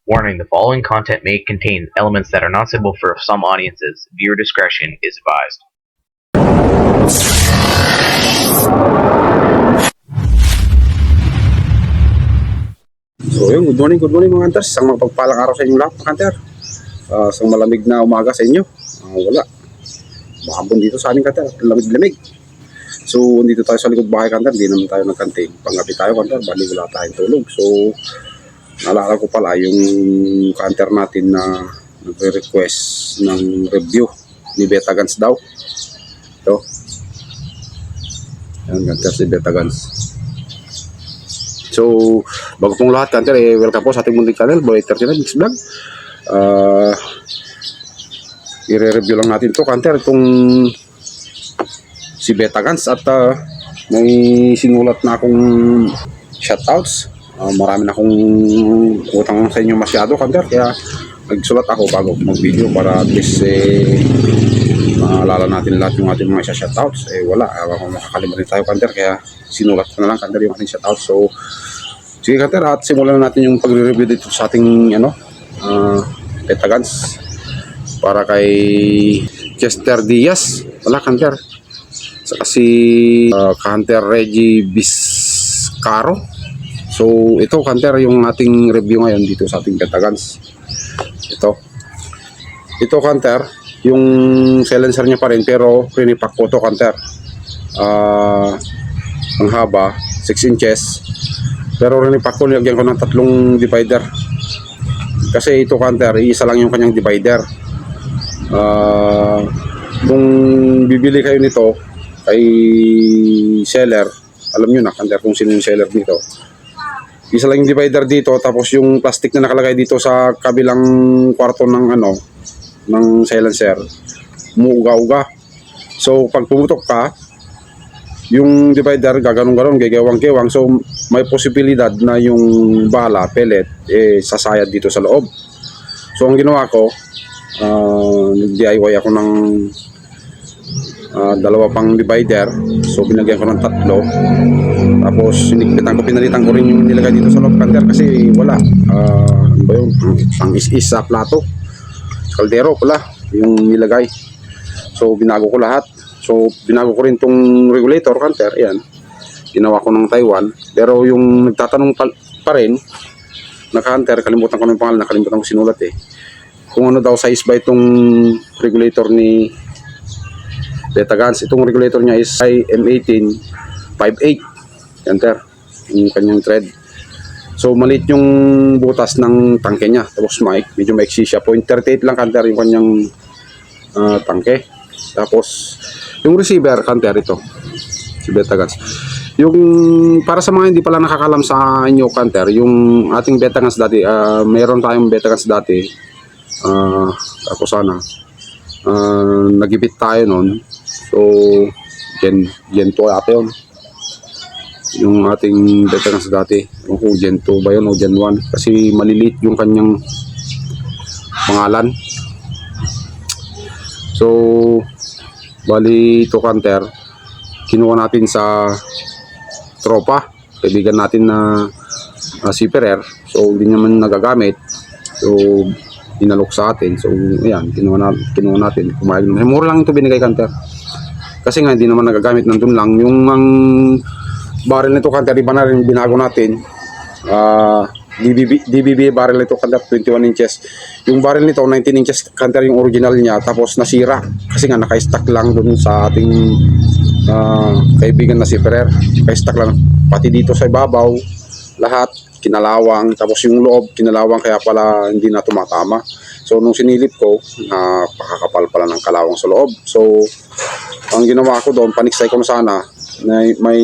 Warning: the following content may contain elements that are not suitable for some audiences. Viewer discretion is advised. So yun, good morning mga hunters. Isang mapagpalang araw sa inyo lahat mga hunter. Isang malamig na umaga sa inyo. Wala. Mahapon dito sa aming hunter. Lamig-lamig. So dito tayo sa likod bahay hunter. Hindi naman tayo nagkanting. Panggabi tayo hunter. Bali wala tayong tulog. So naalala ko pala yung hunter natin na nagre-request ng review ni Beta Guns daw. Ito. Yan hunter si Beta Guns. So, bago pong lahat, kanter, welcome po sa ating munting channel, Boy 39 Mix Vlog. I-review lang natin to kanter, itong si Beta Guns at may sinulat na akong shoutouts. Marami na akong utang sa inyo masyado kanter, kaya nagsulat ako bago mag-video para at least maalala natin lahat yung ating mga shoutouts. Wala, kung makakalimutan tayo kanter, kaya sinulat ko na lang kanter yung ating shoutouts. So sige kanter, at simulan na natin yung pagre-review dito sa ating Beta Guns para kay Chester Diaz. Wala kanter, saka si Hunter Reggie Biscaro. So ito kanter yung ating review ngayon dito sa ating Beta Guns. Ito kanter, yung silencer niya pa rin pero rinipak ko to kanter. Ang haba 6 inches pero rinipak ko, nilagyan ko ng 3 divider kasi ito kanter, isa lang yung kanyang divider. Kung bibili kayo nito kay seller, alam nyo na kanter kung sino yung seller dito. Isa lang yung divider dito, tapos yung plastic na nakalagay dito sa kabilang kwarto ng ng silencer umuuga-uga. So pag pumutok ka, yung divider gaganong-ganon, gagawang-gewang. So may posibilidad na yung bala, pellet, sasayad dito sa loob. So ang ginawa ko, nag-DIY ako ng 2 pang divider. So binagyan ko ng 3. Tapos pinalitan ko rin yung nilagay dito sa loob kanter kasi wala. Ano ba yun? Pang is-is sa plato. Sa kaldero pala yung nilagay. So binago ko lahat. So binago ko rin tong regulator kanter. Ayan. Ginawa ko ng Taiwan. Pero yung nagtatanong pa rin na kanter, kalimutan ko ng pangalan, nakalimutan ko sinulat kung ano daw size ba itong regulator ni Beta Guns. Itong regulator niya is M18 5.8 kanter, yung kanyang thread. So maliit yung butas ng tangke niya. Tapos medyo maiksi siya. 0.38 lang kanter yung kanyang tangke. Tapos yung receiver kanter, ito si Beta Guns. Yung para sa mga hindi pala nakakalam sa inyo kanter, yung ating Beta Guns dati, meron tayong Beta Guns dati. Ako sana nagipit tayo nun. So Gen 2 ata yun yung ating Beta Guns dati. Kung Gen 2 ba yun o Gen 1 kasi maliliit yung kanyang pangalan. So bali ito kanter, kinuha natin sa tropa, kaibigan natin na seafarer. So hindi naman nagagamit, so inalok sa atin. So ayan, kinuha natin. Kumayag naman, mura lang ito binigay kanter kasi nga hindi naman nagagamit. Nandun lang yung barrel nito kanter, iba na rin binago natin. DBB barrel nito kanter, 21 inches. Yung barrel nito 19 inches kanter yung original niya, tapos nasira kasi nga naka-stack lang dun sa ating kaibigan na si Ferrer. Naka-stack lang pati dito sa ibabaw, lahat kinalawang, tapos yung loob kinalawang, kaya pala hindi na tumatama. So nung sinilip ko, napakakapal pala ng kalawang sa loob. So ang ginawa ko doon, paniksay ko na sana na may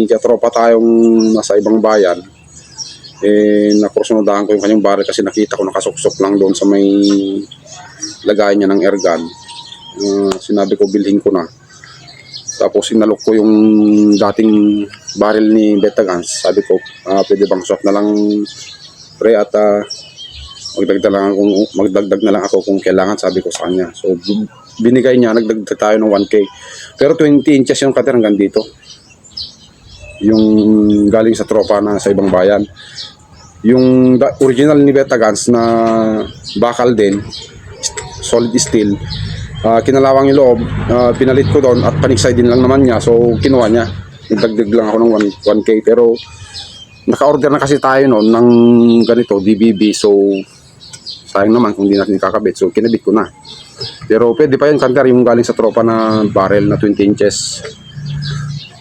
katropa tayong nasa ibang bayan. Nakursunodahan ko yung kanyang barrel kasi nakita ko nakasuksok lang doon sa may lagay niya ng airgun. Sinabi ko bilhin ko na. Tapos sinalok ko yung dating barrel ni Beta Guns. Sabi ko, pwede bang swap na lang pre at magdagdag na lang ako kung kailangan, sabi ko sa kanya. So binigay niya, nagdagdag tayo ng 1K. Pero 20 inches yung cutter hanggang dito. Yung galing sa tropa na sa ibang bayan. Yung original ni Betagans na bakal din, solid steel, kinalawang yung loob, pinalit ko doon at paniksay din lang naman niya. So kinuha niya, nagdagdag lang ako ng 1K, pero naka-order na kasi tayo noon ng ganito, DBB, so sayang naman kung di natin kakabit, so kinabit ko na. Pero pwede pa yun, Kanter, yung galing sa tropa na barrel na 20 inches.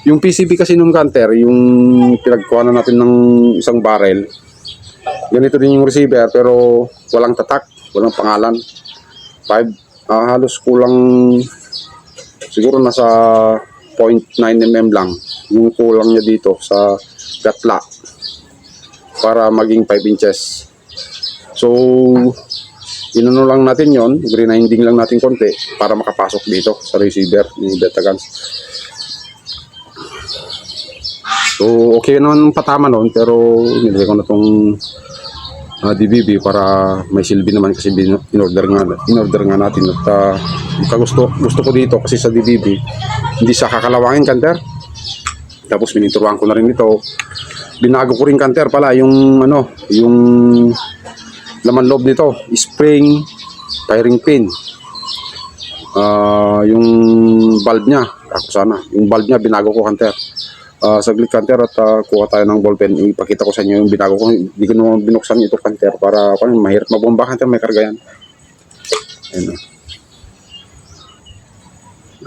Yung PCB kasi nung Kanter, yung pinagkuha na natin ng isang barrel, ganito din yung receiver pero walang tatak, walang pangalan. Halos kulang, siguro nasa 0.9 mm lang yung kulang niya dito sa gatla para maging 5 inches. So inano lang natin yon, grinding lang natin konti para makapasok dito sa receiver ni Betagans. So okay naman yung patama noon, pero nilagay ko na tong DBB para may silbi naman kasi in-order nga natin. At gusto ko dito kasi sa DBB hindi siya kakalawangin, Kanter. Tapos minituruan ko na rin ito, binago ko rin, Kanter, pala yung yung laman loob nito, spring, firing pin, yung bulb niya, yung bulb niya binago ko, Kanter. Saglit, Kanter, at kuha tayo ng ballpen. Ipakita ko sa inyo yung binago ko. Hindi ko naman binuksan ito, Kanter, para mahirap mabomba, Kanter, may karga yan.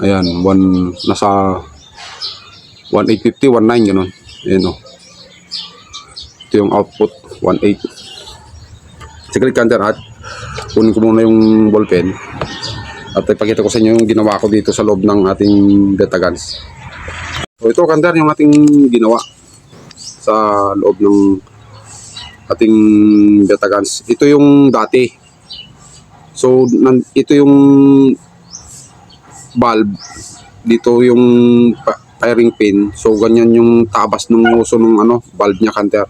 Ayan, nasa 1850, 19, gano'n. Ayan, o. Ito yung output, 18. Saglit, Kanter, at kunin ko muna yung ballpen at ipakita ko sa inyo yung ginawa ko dito sa loob ng ating Betagans. So ito, Kanter, yung ating ginawa sa loob ng ating Betagans. Ito yung dati. So ito yung bulb, dito yung firing pin. So ganyan yung tabas ng uso ng bulb niya, Kanter.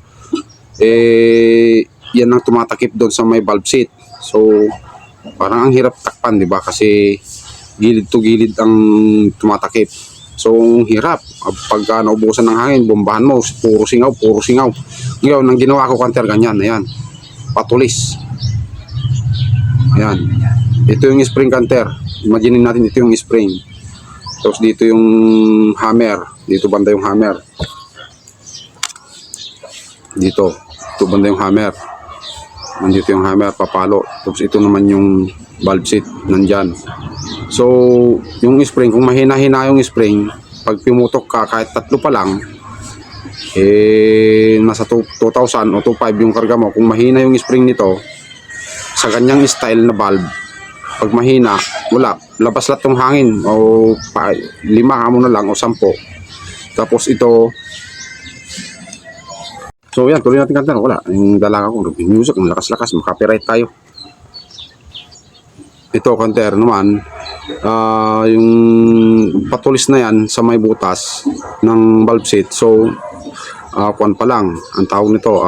Yan ang tumatakip doon sa may bulb seat. So parang ang hirap takpan, di ba? Kasi gilid to gilid ang tumatakip. So hirap pagka naubusan ng hangin, bombahan mo, puro singaw. Ngayon, ang ginawa ko, Kanter, ganyan, ayan, patulis. Ayan, ito yung spring, Kanter. Imagine natin, ito yung spring. Tapos dito yung hammer, dito banda yung hammer. Dito banda yung hammer. Nandito yung hammer, papalo. Tapos ito naman yung valve seat, nandyan. So yung spring, kung mahina-hina yung spring, pag pimutok ka kahit 3 pa lang, nasa 2,000 o 2,500 yung karga mo. Kung mahina yung spring nito sa ganyang style na valve, pag mahina, wala, labas lahat yung hangin, o 5 mo na lang o 10. Tapos ito, so yan, tuloy natin, Kanter. Wala, yung dalaga ko, music, malakas-lakas, makapiright tayo. Ito, Kanter, naman, yung patulis na yan sa may butas ng valve seat. So kuwan pa lang ang tawag nito,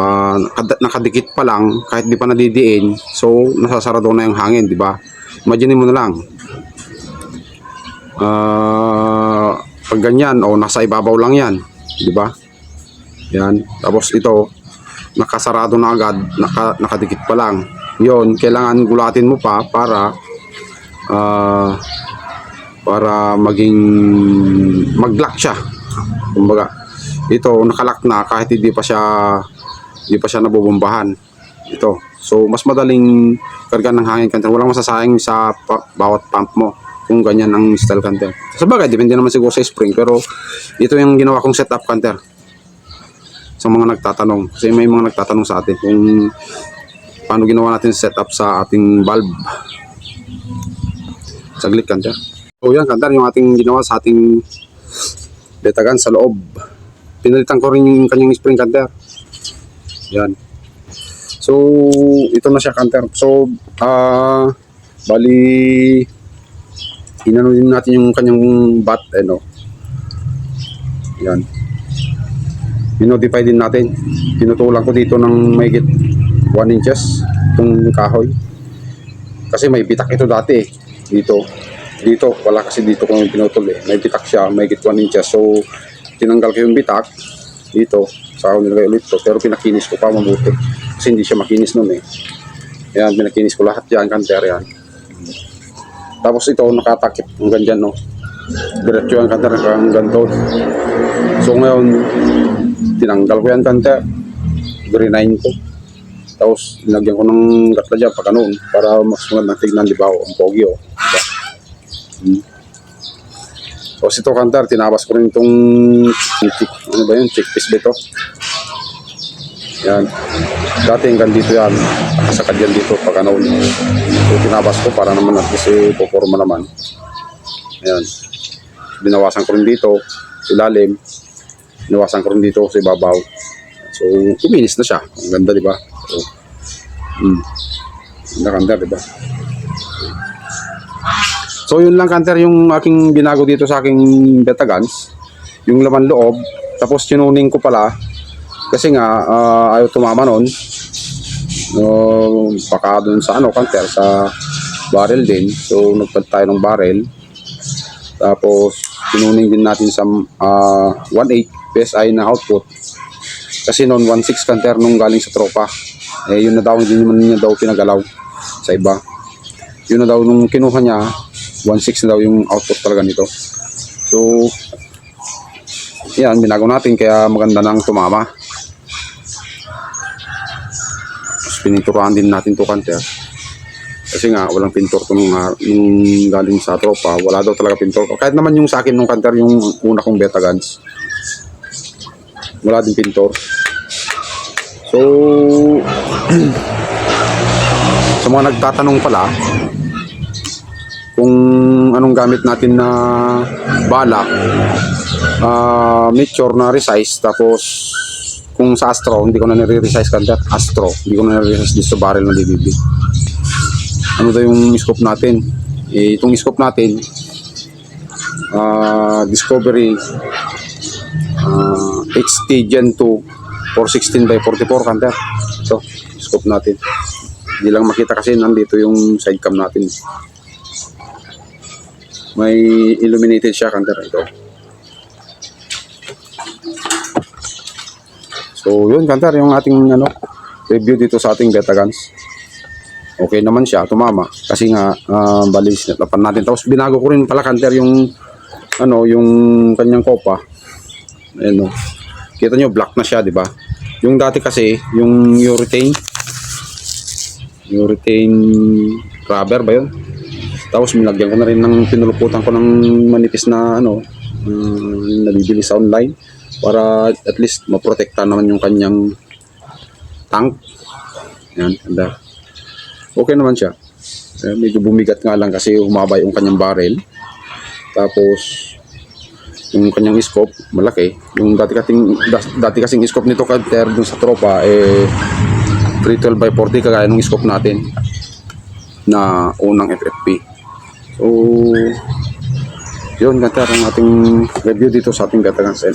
nakadikit pa lang, kahit di pa nadidiin, so nasasarado na yung hangin, di ba? Imagine mo na lang, pag ganyan, o nasa ibabaw lang yan, di ba? Yan, tapos ito nakasarado na agad, nakadikit pa lang. Yon, kailangan gulatin mo pa para maging mag-lock siya. Kumbaga, ito nakalock na kahit hindi pa siya nabubombahan. Ito. So mas madaling karga ng hangin, Kanter. Walang masasayang sa bawat pump mo kung ganyan ang style, Kanter. Sa bagay, depende naman siguro sa spring, pero ito yung ginawa kong setup, Kanter. Sa mga nagtatanong, kasi may mga nagtatanong sa atin kung paano ginawa natin setup sa ating valve. Saglit, Kanter. So yan, Kanter, yung ating ginawa sa ating Betagans sa loob. Pinalitan ko rin yung kanyang spring, Kanter. Yan. So ito na siya, Kanter. So bali inano din natin yung kanyang bat, yan, minodify din natin. Tinutulang ko dito ng mahigit 1 inches itong kahoy, kasi may bitak ito dati dito wala, kasi dito kung pinutol may bitak siya, mahigit 1 inches. So tinanggal ko yung bitak dito, sa ako nilagay ulit to, pero pinakinis ko pa mabuti Kasi hindi siya makinis nun eh. Yan, pinakinis ko lahat yan, kanter yan. Tapos ito, nakatakip hanggang dyan, no. Diretso yan, kanter, hanggang doon. So ngayon, tinanggal ko yan, kanter. Greenine ko. Tapos, nilagyan ko ng gatla dyan, pagka noon, para mas magandang tignan, di ba, ang pogi, oh. Diba? Tapos ito, kanter, tinabas ko rin itong, ano ba yun, chickpeas ba ito? Yan. Dati hanggang dito yan. Nakasakad yan dito pagka noon. So tinabas ko para naman at least puporma naman. Ayan. Binawasan ko rin dito sa ilalim. Binawasan ko rin dito sa ibabaw. So kuminis na siya. Ang ganda, di ba? So, ganda, di ba? So yun lang, kanter, yung aking binago dito sa aking Betagans. Yung laman loob. Tapos tinuning ko pala. Kasi nga, ayaw tumama nun. Baka dun sa kanter, sa barrel din. So, nagpad tayo ng barrel. Tapos, tinuning din natin sa 1.8 PSI na output. Kasi noon, 1.6 kanter nung galing sa tropa. Eh, yun na daw, hindi naman niya daw pinagalaw sa iba. Yun na daw, nung kinuha niya, 1.6 na daw yung output talaga nito. So, yan, binago natin, kaya maganda nang tumama. Pininturahan din natin to, kanter, kasi nga walang pintor to nung galing sa tropa. Wala daw talaga pintor, kahit naman yung sa akin nung kanter, yung una kong Betagans, wala din pintor. So sa mga nagtatanong pala kung anong gamit natin na balak, mature na resize. Tapos kung sa Astro, hindi ko na nire-resize, kanter. Astro, hindi ko na nire-resize dito sa barrel ng DBB. Ano daw yung scope natin? Itong scope natin, Discovery HT Gen 2 416x44, kanter. Ito, scope natin. Hindi lang makita kasi nandito yung side cam natin. May illuminated siya, kanter. Ito. So yun, kanter, yung ating review dito sa ating Betagans. Okay naman siya, tumama. Kasi nga balis natlapan natin. Tapos binago ko rin pala, kanter, yung yung kanyang kopa. Ayan, kita nyo, black na siya, di ba? Yung dati kasi, yung urethane rubber ba yun? Tapos nilagyan ko na rin ng, pinuluputan ko ng manipis na nabibili sa online, para at least maprotekta naman yung kanyang tank. Yan, ganda. Okay naman siya. Medyo bumigat nga lang kasi humaba yung kanyang barrel. Tapos yung kanyang scope malaki. Yung dati kasing scope nito, kanter, dun sa tropa 312x40, kagaya ng scope natin na unang FFP. So yun, kanter, ang ating review dito sa ating Betagans.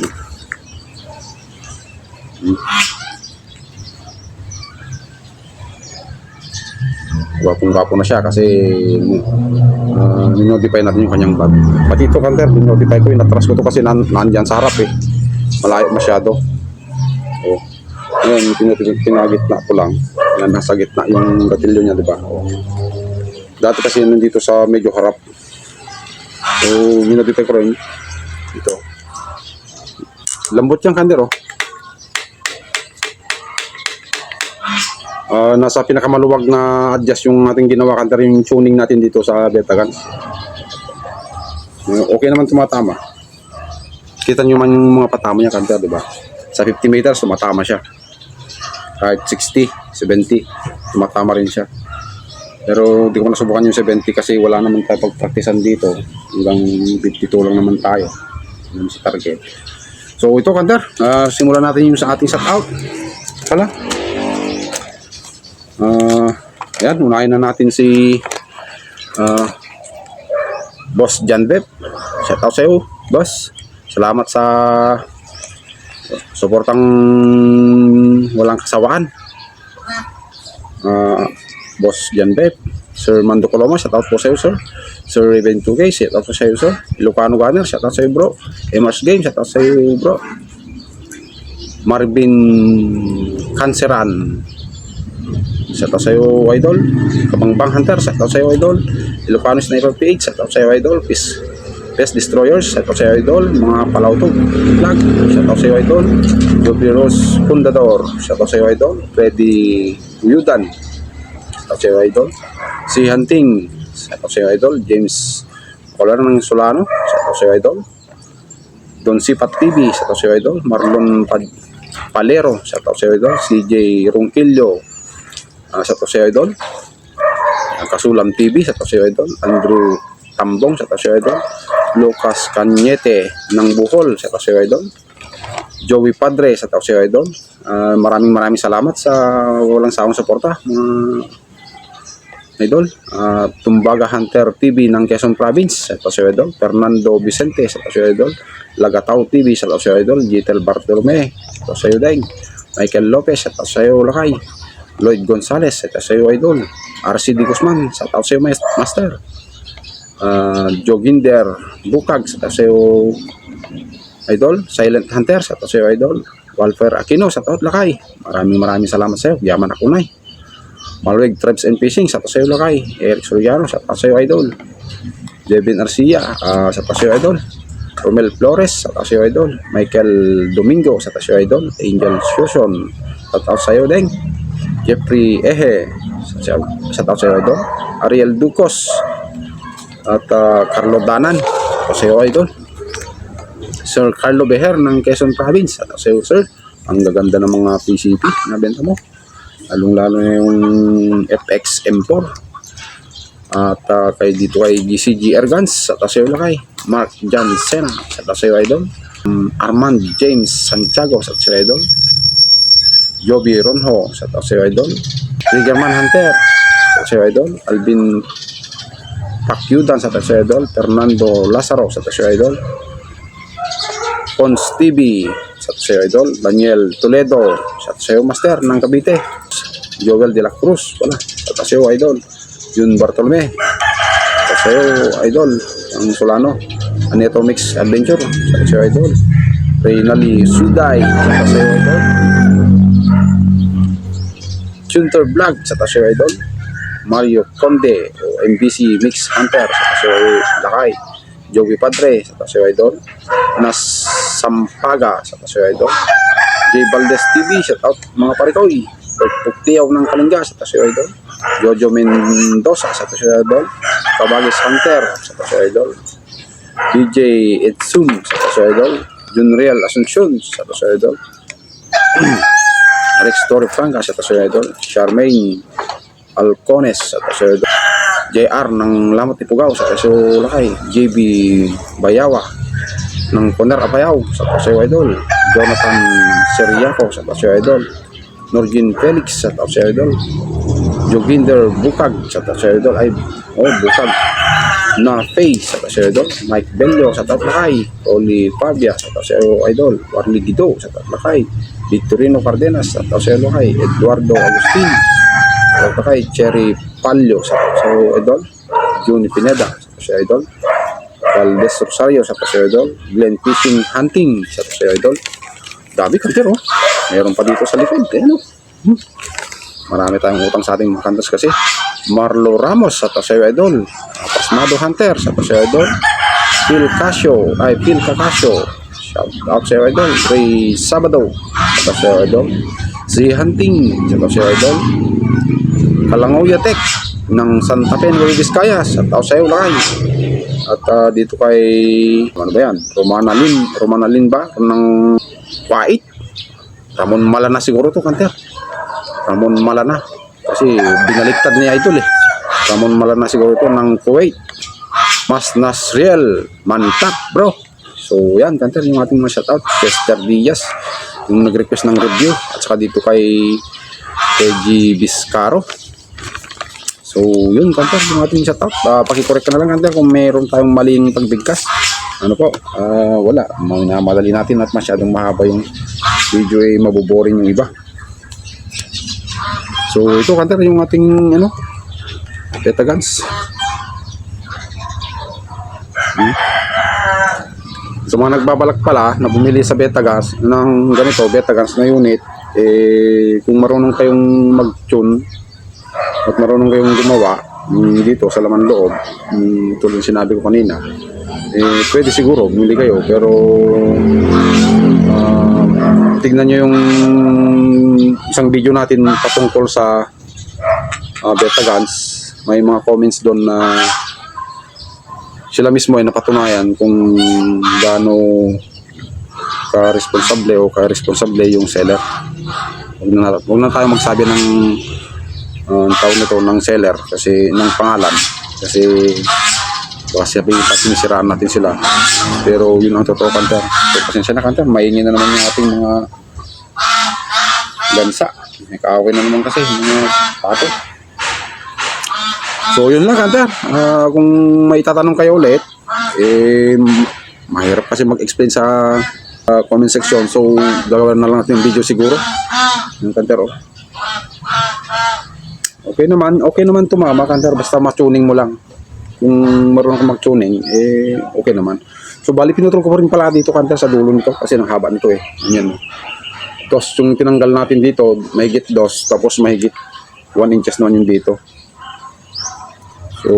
Gwapong-gwapo na siya kasi ninodify natin yung kanyang bag. Pati ito, kanter, ninodify ko, inatras ko to kasi nandyan sa harap malayo masyado. So ngayon, pinagitna ko lang. Yan, nasa gitna yung gatilyo niya, diba? Dati kasi nandito sa medyo harap. So ninodify ko rin ito. Lambot yung, kanter, nasa pinakamaluwag na adjust yung ating ginawa, kanter, yung tuning natin dito sa Betagans. Okay naman, tumatama. Kita nyo man yung mga patama niya, kanter, diba? Sa 50 meters tumatama siya. Kahit 60, 70 tumatama rin siya. Pero di ko nasubukan yung 70 kasi wala naman tayo pagpraktisan dito. Hanggang 52 lang naman tayo. Yun si target. So ito, kanter, simulan natin yung sa ating set out pala. Ayan, unahin na natin si Boss Janbep. Shout out sa iyo, boss. Salamat sa suportang walang kasawaan. Boss Janbep, Sir Mando Coloma, shout out po sa iyo, sir. Sir Raven 2K, shout out po sa iyo, sir. Ilocano Gunner, shout out sa iyo, bro. Emers Game, shout out sa iyo, bro. Marvin Canceran, shout out sa'yo idol. Kabangbang Hunter, shout out sa'yo idol. Ilocano Sniper PH, shout out sa'yo idol. Peace Destroyers, shout out sa'yo idol. Mga Palauto Vlog, shout out sa'yo idol. Joby Rose Fundador, shout out sa'yo idol. Freddy Uyudan, shout out sa'yo idol. Si Hunting, shout out sa'yo idol. James Colar ng Solano, shout out sa'yo idol. Don Sipat TV, shout out sa'yo idol. Marlon Palero, shout out sa'yo idol. CJ Ronquillo, shout out sa'yo idol. Kasulam TV, shout out sa'yo idol. Andrew Tambong, shout out sa'yo idol. Lucas Cañete ng Bohol, shout out sa'yo idol. Joey Padre, shout out sa'yo idol. Maraming salamat sa walang sawang suporta idol. Tumbaga Hunter TV ng Quezon Province, shout out sa'yo idol. Fernando Vicente, shout out sa'yo idol. Lagataw TV, shout out sa'yo idol. Jitel Bartolome, shout out sa'yo ding. Michael Lopez, shout out sa'yo Lakay. Lloyd Gonzalez, shout out sa'yo idol. RCD Guzman, shout out sa'yo Master. Joginder Bukag, shout out sa'yo idol. Silent Hunter, shout out sa'yo idol. Walfer Aquino, shout out Lakay. Maraming salamat sa'yo. Yaman ako na Malweg Tribes and Fishing, shout out sa'yo Lakay. Eric Soriano, shout out sa'yo idol. Devin Arcia, shout out sa'yo idol. Romel Flores, shout out sa'yo idol. Michael Domingo, shout out sa'yo idol. Angel Fusion, shout out sa'yo ding. Jeffrey Ehe, shout out sa'yo idol. Ariel Ducos at Carlo Danan, shout out sa'yo idol. Sir Carlo Beher ng Quezon Province, shout out sa'yo sir. Ang gaganda ng mga PCP na benta mo, lalong-lalo na yung FX M4. At kay dito kay GCG Ergans, shout out sa'yo Lakay. Mark John Sena, shout out sa'yo idol. Armand James Santiago, shout out sa'yo idol. Joby Ronho, shout out sa'yo idol. Triggerman Hunter, shout out sa'yo idol. Alvin Pakyudan, shout out sa'yo idol. Fernando Lazaro, shout out sa'yo idol. Pons TV, shout out sa'yo idol. Daniel Toledo, shout out sa'yo Master ng Cavite. Joel De La Cruz, wala, shout out sa'yo idol. Jun Bartolome, shout out sa'yo idol. Ang Solano, Aneto Mix Adventure, shout out sa'yo idol. Reynali Suday, shout out sa'yo idol. Chunter Vlog, shout out sa'yo idol. Mario Conde o MBC Mix Hunter, shout out sa'yo Lakay. Joey Padre, shout out sa'yo idol. Nas Sampaga, shout out sa'yo idol. J Valdez TV, shout out mga paritoy. Pugtiyaw ng Kalinga, shout out sa'yo idol. Jojo Mendoza, shout out sa'yo idol. Kabagis Hunter, shout out sa'yo idol. DJ Edsun, shout out sa'yo idol. Junriel Asuncion, shout out sa'yo idol. Rex Torre Franca, shout out sa'yo idol. Charmaine Alcones, shout out sa'yo idol. JR ng Lamot Ipugao, shout out sa'yo Lakay. JB Bayawa ng Poner Apayaw, shout out sa'yo idol. Jonathan Seriaco, shout out sa'yo idol. Norgin Felix, shout out sa'yo idol. Joginder Bukag, shout out sa'yo idol. Bukag na Face, shout out sa'yo idol. Mike Bello, shout out Lakay. Oli Fabia, shout out sa'yo idol. Warli Guido, shout out Lakay. Victorino Cardenas, shout out sa'yo Lakay. Eduardo Agustin, shout out Lakay. Cherry Palio, shout out sa'yo idol. Juni Pineda, shout out sa'yo idol. Valdez Rosario, shout out sa'yo idol. Glenn Fishing Hunting, shout out sa'yo idol. Dami kanter meron pa dito sa likod marami tayong utang sa ating mga kantas kasi. Marlo Ramos, shout out sa'yo idol. Pasmado Hunter, shout out sa'yo idol. Phil Cacasio, shout out sa'yo idol. Ray Sabado, shout out sa'yo idol. Z Hunting, shout out sa'yo idol. Kalangoya Tech ng Santa Fe, Nueva Vizcaya, shout out sa'yo Lakay. At dito kay ano ba yan, Romana Lin ba ng Kuwait. Ramon Malana siguro to kanter. Ramon Malana kasi binaliktad ni idol Ramon Malana siguro to ng Kuwait. Mas Nasriel Mantak bro. So yan kanter yung ating mga shoutout. Chester Diaz yung nag-request ng review. At saka dito kay G. Biscaro. So yun kanter yung ating shoutout. Pakikorek ka na lang kanter kung meron tayong maling pagbigkas. Ano po, wala, madali natin at masyadong mahaba yung video maboboring yung iba. So ito kanter yung ating Beta Guns. So mga nagbabalak pala na bumili sa Beta Guns ng ganito, Beta Guns na unit, kung marunong kayong mag-tune at marunong kayong gumawa dito sa laman loob, tulad ng sinabi ko kanina, pwede siguro bumili kayo, pero tignan nyo yung isang video natin patungkol sa beta guns. May mga comments doon na sila mismo ay napatunayan kung gaano ka-responsable o ka-responsable yung seller. Huwag na tayo magsabi ng tawag nito ng seller kasi ng pangalan, kasi baka sabihin pa sinisiraan natin sila, pero yun ang totoo, Kanter. So pasensya na, Kanter, maingin na naman yung ating mga gansa, may kaaway na naman kasi yung mga pato. So yun lang, Kanter. Kung may tatanong kayo ulit, mahirap kasi mag-explain sa comment section, so gagawin na lang natin yung video siguro yung Kanter. Okay naman tumama, Kanter, basta ma-tuning mo lang. Kung marunong ka mag-tuning, okay naman. So bali pinutol ko rin pala dito, Kanter, sa dulo nito kasi ang haba nito Ayan. Tapos yung tinanggal natin dito, mahigit 2, tapos mahigit 1 inches naman yung dito. So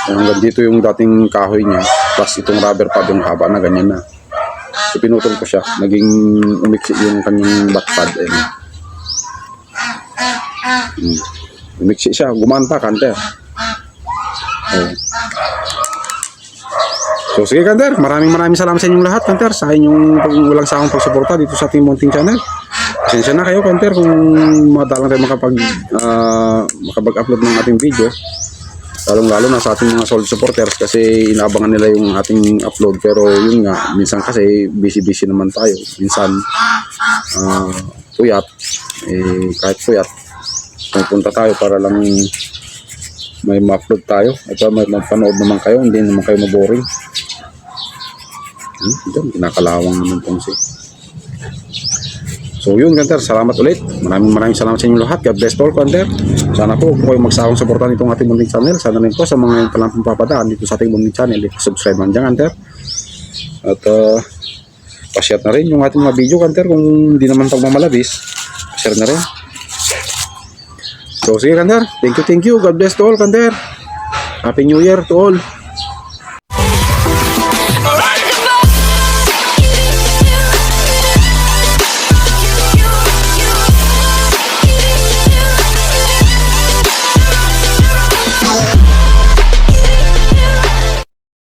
hanggang dito yung dating kahoy niya, plus itong rubber pad yung haba na ganyan na. So pinutol ko siya, naging umiksi yung kanyang back pad. Umiksi siya, gumanta, Kanter. So sige, Kanter, maraming salamat sa inyong lahat, Kanter, sa inyong walang sawang pagsuporta dito sa ating munting channel. Pasensya na kayo, Kanter, kung madalang tayo makapag-upload ng ating video, lalong-lalo na sa ating mga solid supporters, kasi inaabangan nila yung ating upload. Pero yun nga, minsan kasi busy naman tayo, minsan puyat, kahit puyat pupunta tayo para lang may ma-upload tayo. Ito, may mapanood naman kayo, hindi naman kayo maboring. Kinakalawang naman itong So yun, Kanter, salamat ulit. Maraming salamat sa inyo lahat. God bless all, Kanter. Sana po kung kayo magsawang suportan itong ating munting channel. Sana rin po sa mga yung palang papadaan dito sa ating munting channel, subscribe man dyan, Kanter. At pa-share na rin yung ating mga video, Kanter, kung hindi naman pagmamalabis, pa-share na rin. So sige, Kanter, thank you, God bless to all, Kanter. Happy New Year to all.